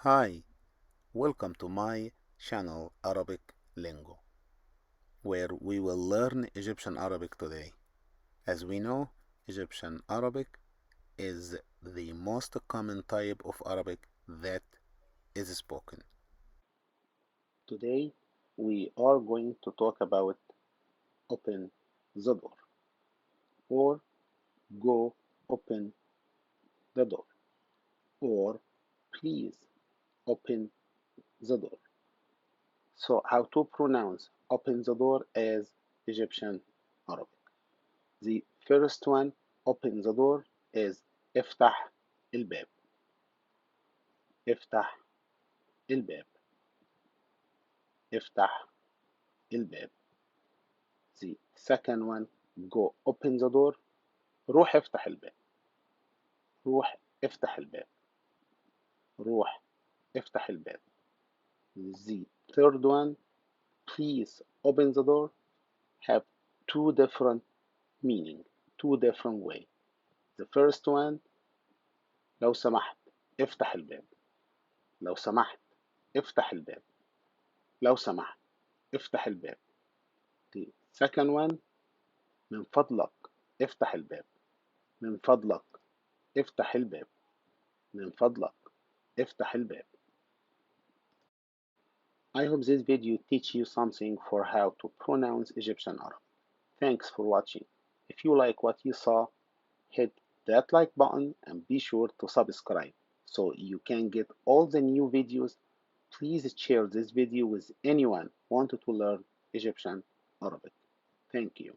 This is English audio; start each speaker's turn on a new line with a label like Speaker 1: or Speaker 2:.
Speaker 1: Hi, welcome to my channel Arabic Lingo, where we will learn Egyptian Arabic today. As we know, Egyptian Arabic is the most common type of Arabic that is spoken.
Speaker 2: Today we are going to talk about open the door or go open the door or please open the door. So how to pronounce open the door as Egyptian Arabic. The first one, open the door, is افتح الباب. افتح الباب. افتح الباب. The second one, go open the door. روح افتح الباب. روح افتح الباب. روح افتح الباب. The third one, please open the door, have two different meaning, two different way. The first one, لو سمحت افتح الباب. لو سمحت افتح الباب. لو سمحت افتح الباب. The second one, من فضلك افتح الباب. من فضلك افتح الباب. من فضلك افتح الباب. I hope this video teach you something for how to pronounce Egyptian Arabic. Thanks for watching. If you like what you saw, hit that like button and be sure to subscribe so you can get all the new videos. Please share this video with anyone wanting to learn Egyptian Arabic. Thank you.